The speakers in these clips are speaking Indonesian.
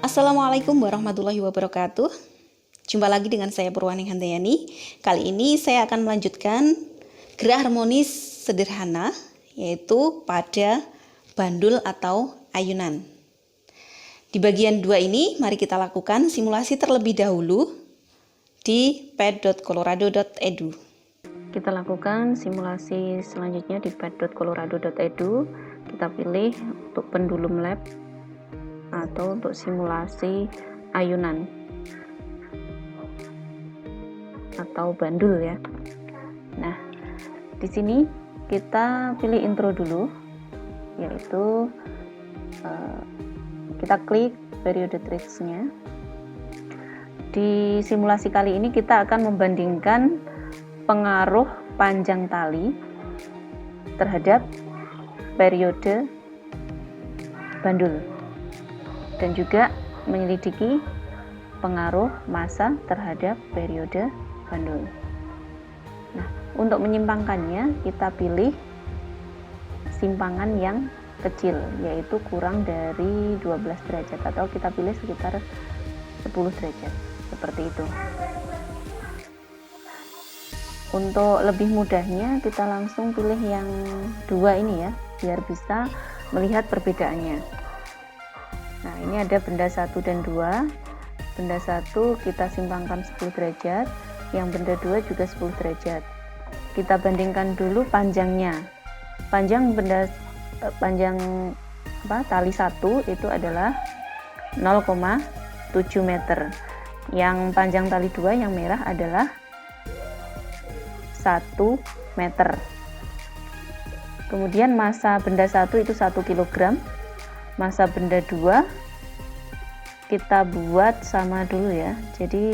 Assalamualaikum warahmatullahi wabarakatuh. Jumpa lagi dengan saya Purwani Handayani. Kali ini saya akan melanjutkan gerak harmonis sederhana, yaitu pada bandul atau ayunan. Di bagian 2 ini, mari kita lakukan simulasi terlebih dahulu di pad.colorado.edu. Kita lakukan simulasi selanjutnya di pad.colorado.edu. Kita pilih untuk pendulum lap atau untuk simulasi ayunan atau bandul ya. Nah, di sini kita pilih intro dulu, yaitu kita klik periode tricks-nya. Di simulasi kali ini kita akan membandingkan pengaruh panjang tali terhadap periode bandul dan juga menyelidiki pengaruh massa terhadap periode bandul. Nah, untuk menyimpangkannya kita pilih simpangan yang kecil, yaitu kurang dari 12 derajat, atau kita pilih sekitar 10 derajat, seperti itu. Untuk lebih mudahnya kita langsung pilih yang 2 ini ya, biar bisa melihat perbedaannya. Nah, ini ada benda 1 dan 2. Benda 1 kita simpangkan 10 derajat, yang benda 2 juga 10 derajat. Kita bandingkan dulu panjangnya. Panjang tali 1 itu adalah 0,7 meter. Yang panjang tali 2 yang merah adalah 1 meter. Kemudian massa benda 1 itu 1 kg. Massa benda 2 kita buat sama dulu ya. Jadi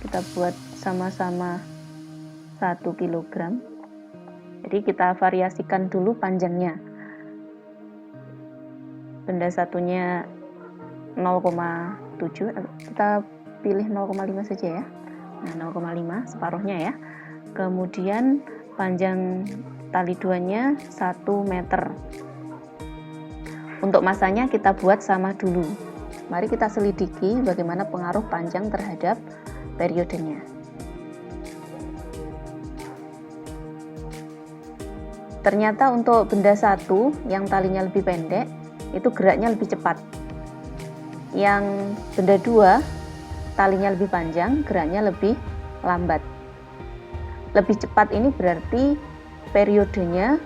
kita buat sama-sama 1 kg. Jadi kita variasikan dulu panjangnya. Benda satunya 0,7, kita pilih 0,5 saja ya. Nah, 0,5 separuhnya ya. Kemudian panjang tali 2-nya 1 meter. Untuk masanya kita buat sama dulu. Mari kita selidiki bagaimana pengaruh panjang terhadap periodenya. Ternyata untuk benda 1 yang talinya lebih pendek, itu geraknya lebih cepat. Yang benda 2 talinya lebih panjang, geraknya lebih lambat. Lebih cepat ini berarti periodenya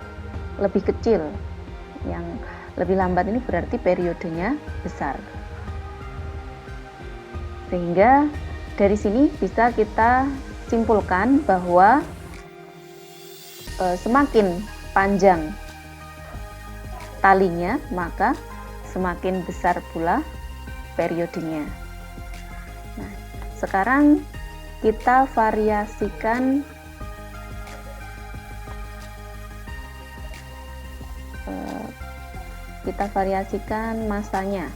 lebih kecil. Yang lebih lambat ini berarti periodenya besar. Sehingga dari sini bisa kita simpulkan bahwa semakin panjang talinya, maka semakin besar pula periodenya. Nah, sekarang kita variasikan massanya.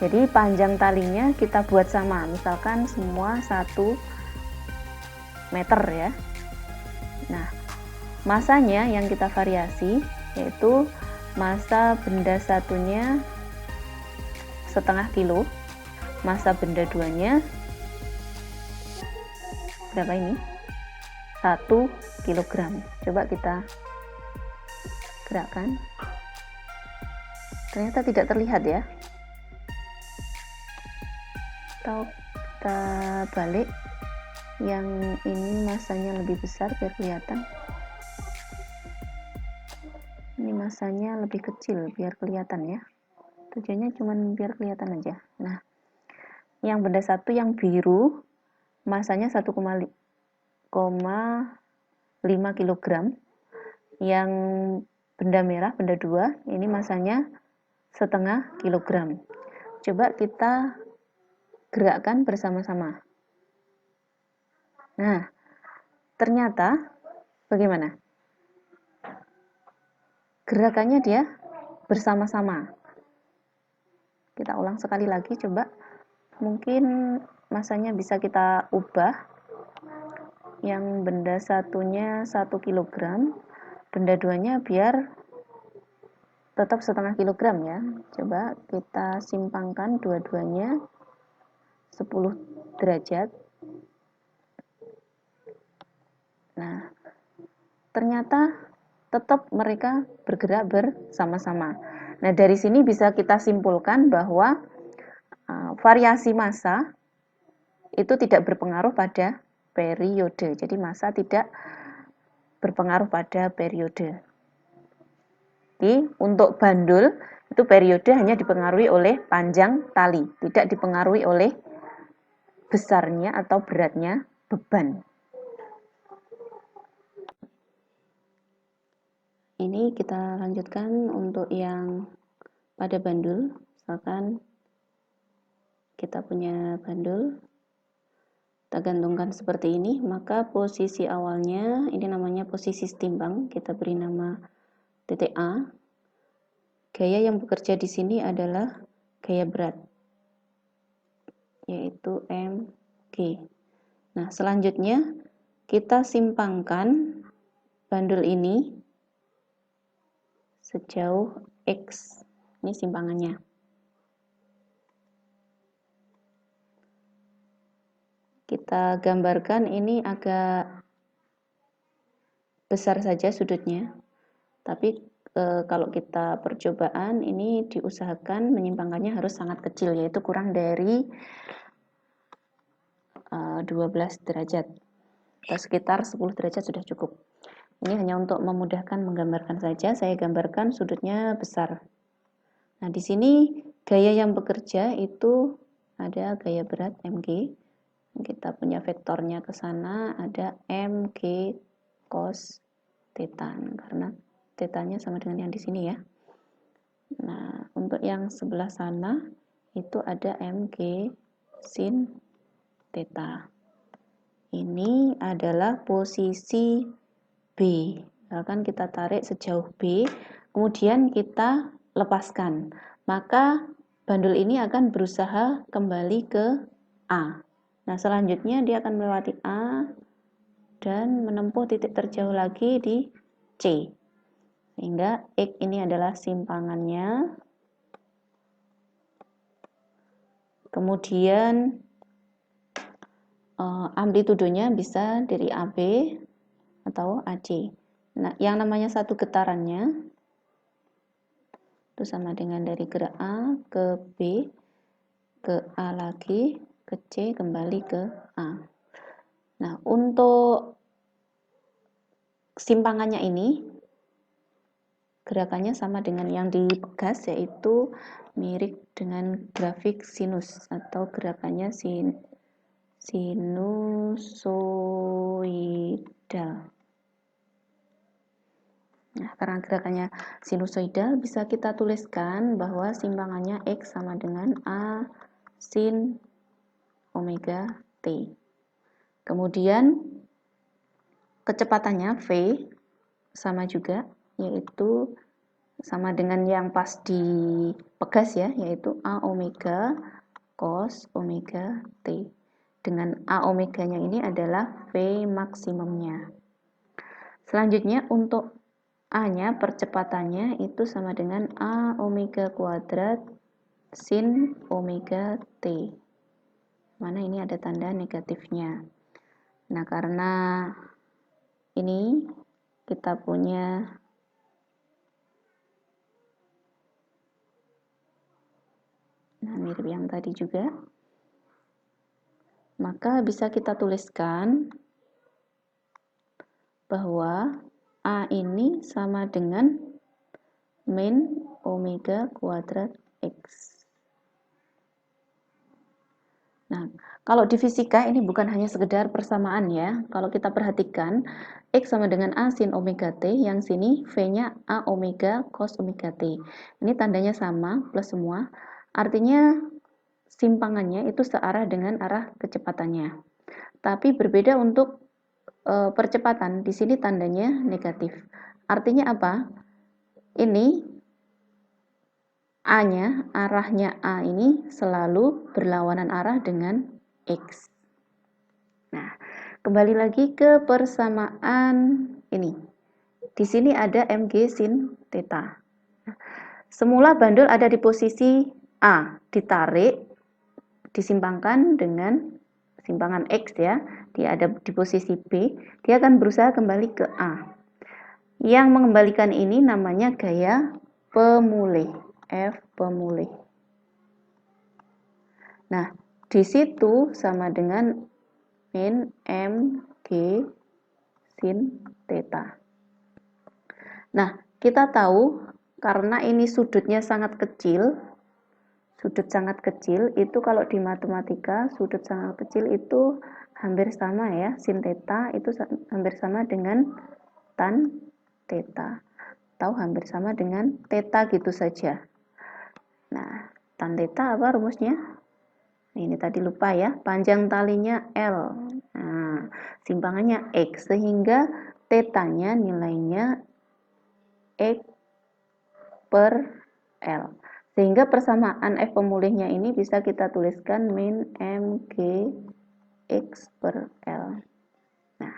Jadi panjang talinya kita buat sama, misalkan semua 1 meter ya. Nah, massanya yang kita variasi, yaitu massa benda satunya setengah kilo, massa benda 2-nya berapa ini? 1 kilogram. Coba kita gerakkan. Ternyata tidak terlihat ya. Atau kita balik, yang ini masanya lebih besar biar kelihatan. Ini masanya lebih kecil biar kelihatan ya. Tujuannya cuma biar kelihatan aja. Nah, yang benda 1 yang biru masanya 1,5 kg. Yang benda merah, benda 2, ini masanya setengah kilogram. Coba kita gerakkan bersama-sama. Nah, ternyata bagaimana? Gerakannya dia bersama-sama. Kita ulang sekali lagi, coba. Mungkin masanya bisa kita ubah. Yang benda satunya 1 kg, benda 2-nya biar tetap setengah kilogram ya. Coba kita simpangkan dua-duanya 10 derajat. Nah, ternyata tetap mereka bergerak bersama-sama. Nah, dari sini bisa kita simpulkan bahwa variasi massa itu tidak berpengaruh pada periode. Jadi massa tidak berpengaruh pada periode. Jadi untuk bandul itu periode hanya dipengaruhi oleh panjang tali, tidak dipengaruhi oleh besarnya atau beratnya beban. Ini kita lanjutkan untuk yang pada bandul. Misalkan kita punya bandul, kita gantungkan seperti ini, maka posisi awalnya ini namanya posisi setimbang, kita beri nama titik A. Gaya yang bekerja di sini adalah gaya berat, yaitu mg. Nah, selanjutnya kita simpangkan bandul ini sejauh X. Ini simpangannya. Kita gambarkan ini agak besar saja sudutnya. Tapi kalau kita percobaan ini diusahakan menyimpangkannya harus sangat kecil, yaitu kurang dari 12 derajat. Atau sekitar 10 derajat sudah cukup. Ini hanya untuk memudahkan menggambarkan saja, saya gambarkan sudutnya besar. Nah, di sini gaya yang bekerja itu ada gaya berat mg. Kita punya vektornya ke sana, ada mg cos theta, karena tetanya sama dengan yang di sini ya. Nah, untuk yang sebelah sana itu ada mg sin theta. Ini adalah posisi B. Misalkan kita tarik sejauh B, kemudian kita lepaskan. Maka bandul ini akan berusaha kembali ke A. Nah, selanjutnya dia akan melewati A dan menempuh titik terjauh lagi di C. Sehingga X ini adalah simpangannya. Kemudian amplitudenya bisa dari AB atau AC. Nah, yang namanya satu getarannya itu sama dengan dari gerak A ke B, ke A lagi, ke C, kembali ke A. Nah, untuk simpangannya ini, gerakannya sama dengan yang di Pegas, yaitu mirip dengan grafik sinus atau gerakannya sinusoidal. Nah, karena gerakannya sinusoidal, bisa kita tuliskan bahwa simpangannya X sama dengan A sin omega T. Kemudian kecepatannya V sama juga, yaitu sama dengan yang pas di Pegas ya, yaitu A omega cos omega T. Dengan A omeganya ini adalah V maksimumnya. Selanjutnya untuk A-nya, percepatannya itu sama dengan A omega kuadrat sin omega T. Mana ini ada tanda negatifnya. Nah, karena ini kita punya mirip yang tadi juga, maka bisa kita tuliskan bahwa A ini sama dengan min omega kuadrat X. Nah, kalau di fisika ini bukan hanya sekedar persamaan ya. Kalau kita perhatikan, X sama dengan A sin omega T, yang sini V-nya A omega cos omega T. Ini tandanya sama, plus semua. Artinya simpangannya itu searah dengan arah kecepatannya. Tapi berbeda untuk percepatan, di sini tandanya negatif. Artinya apa? Ini A-nya, arahnya A ini selalu berlawanan arah dengan X. Nah, kembali lagi ke persamaan ini. Di sini ada mg sin theta. Semula bandul ada di posisi A, ditarik, disimpangkan dengan simpangan X ya, dia ada di posisi B, dia akan berusaha kembali ke A. Yang mengembalikan ini namanya gaya pemulih, F pemulih. Nah, di situ sama dengan min M G sin theta. Nah, kita tahu karena ini sudutnya sangat kecil, sudut sangat kecil itu kalau di matematika sudut sangat kecil itu hampir sama ya, sin theta itu hampir sama dengan tan theta, atau hampir sama dengan theta gitu saja. Nah, tan theta apa rumusnya? Ini tadi lupa ya, panjang talinya L, nah, simpangannya X, sehingga tetanya nilainya X per L. Sehingga persamaan F pemulihnya ini bisa kita tuliskan min MG X per L. Nah,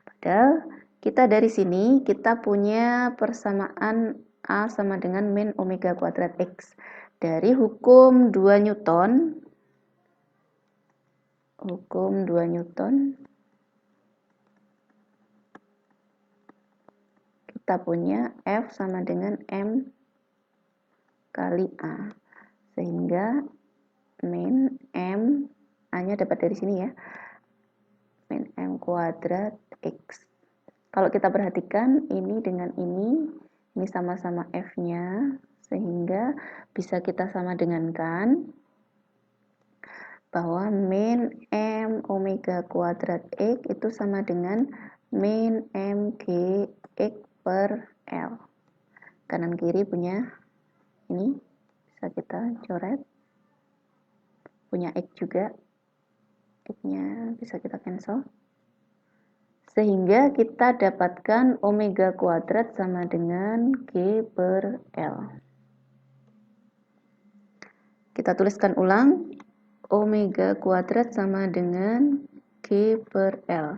padahal kita dari sini kita punya persamaan A sama dengan min omega kuadrat X. Dari hukum 2 Newton, kita punya F sama dengan M kali A, sehingga min M, A-nya dapat dari sini ya, min M kuadrat X. Kalau kita perhatikan ini dengan ini sama-sama F-nya, sehingga bisa kita sama dengankan bahwa min M omega kuadrat X itu sama dengan min MG X per L. Kanan kiri punya ini, bisa kita coret, punya X juga, X-nya bisa kita cancel, sehingga kita dapatkan omega kuadrat sama dengan G per L. Kita tuliskan ulang, omega kuadrat sama dengan G per L,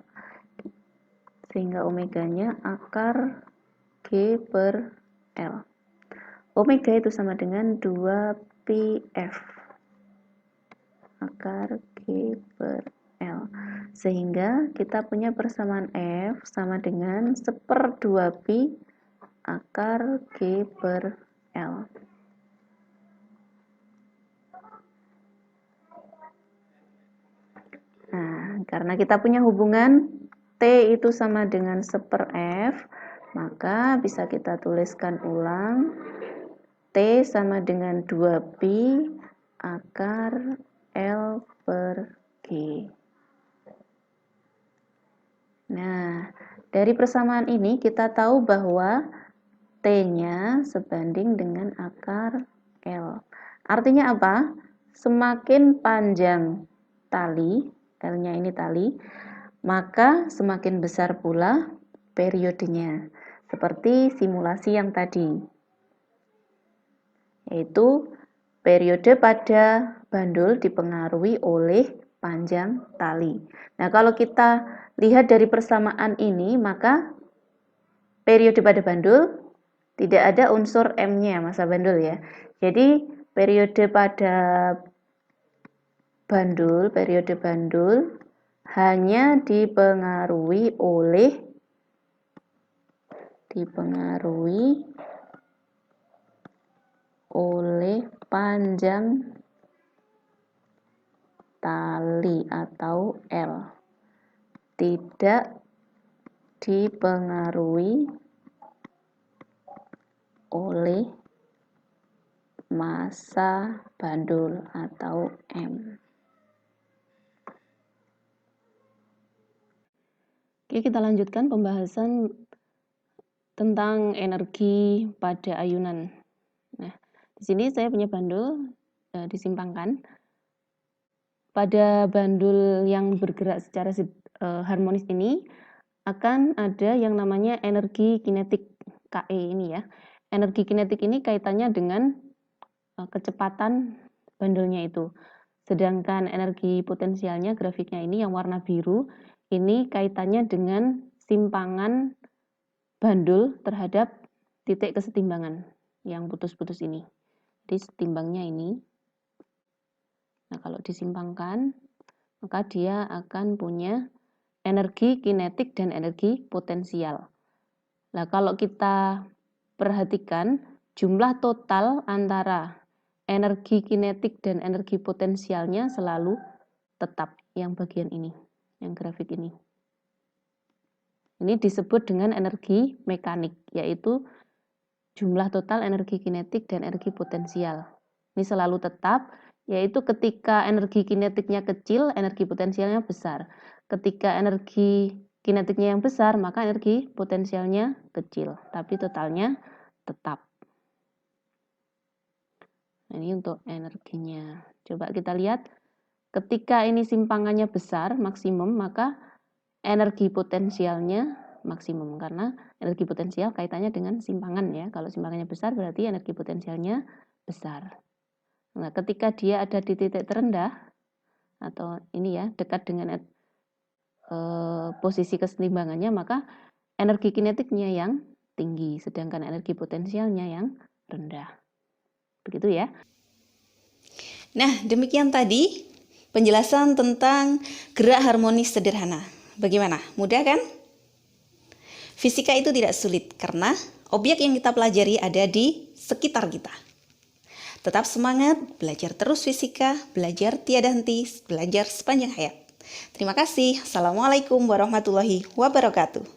sehingga omeganya akar G per L. Omega itu sama dengan 2πf akar G per L, sehingga kita punya persamaan F sama dengan 1/2π akar G per L. Nah, karena kita punya hubungan T itu sama dengan 1/f, maka bisa kita tuliskan ulang T sama dengan 2π akar L per G. Nah, dari persamaan ini kita tahu bahwa T-nya sebanding dengan akar L. Artinya apa? Semakin panjang tali, L-nya ini tali, maka semakin besar pula periodenya. Seperti simulasi yang tadi, yaitu periode pada bandul dipengaruhi oleh panjang tali. Nah, kalau kita lihat dari persamaan ini, maka periode pada bandul tidak ada unsur M-nya, massa bandul ya. Jadi periode pada bandul, periode bandul hanya dipengaruhi oleh panjang tali atau L, tidak dipengaruhi oleh massa bandul atau M. Oke, kita lanjutkan pembahasan tentang energi pada ayunan. Nah, di sini saya punya bandul disimpangkan. Pada bandul yang bergerak secara harmonis ini akan ada yang namanya energi kinetik KE ini ya. Energi kinetik ini kaitannya dengan kecepatan bandulnya itu. Sedangkan energi potensialnya, grafiknya ini yang warna biru, ini kaitannya dengan simpangan bandul terhadap titik kesetimbangan. yang putus-putus ini. Jadi timbangnya ini. Nah, kalau disimpangkan, maka dia akan punya energi kinetik dan energi potensial. Nah, kalau kita perhatikan jumlah total antara energi kinetik dan energi potensialnya selalu tetap, yang bagian ini, yang grafik ini. Ini disebut dengan energi mekanik, yaitu jumlah total energi kinetik dan energi potensial. Ini selalu tetap, yaitu ketika energi kinetiknya kecil, energi potensialnya besar. Ketika energi kinetiknya yang besar, maka energi potensialnya kecil, tapi totalnya tetap. Nah, ini untuk energinya. Coba kita lihat, ketika ini simpangannya besar, maksimum, maka energi potensialnya maksimum, karena energi potensial kaitannya dengan simpangan ya. Kalau simpangannya besar berarti energi potensialnya besar. Nah, ketika dia ada di titik terendah atau ini ya, dekat dengan posisi keseimbangannya, maka energi kinetiknya yang tinggi, sedangkan energi potensialnya yang rendah. Begitu ya. Nah, demikian tadi penjelasan tentang gerak harmonis sederhana. Bagaimana? Mudah kan? Fisika itu tidak sulit karena objek yang kita pelajari ada di sekitar kita. Tetap semangat, belajar terus fisika, belajar tiada henti, belajar sepanjang hayat. Terima kasih. Assalamualaikum warahmatullahi wabarakatuh.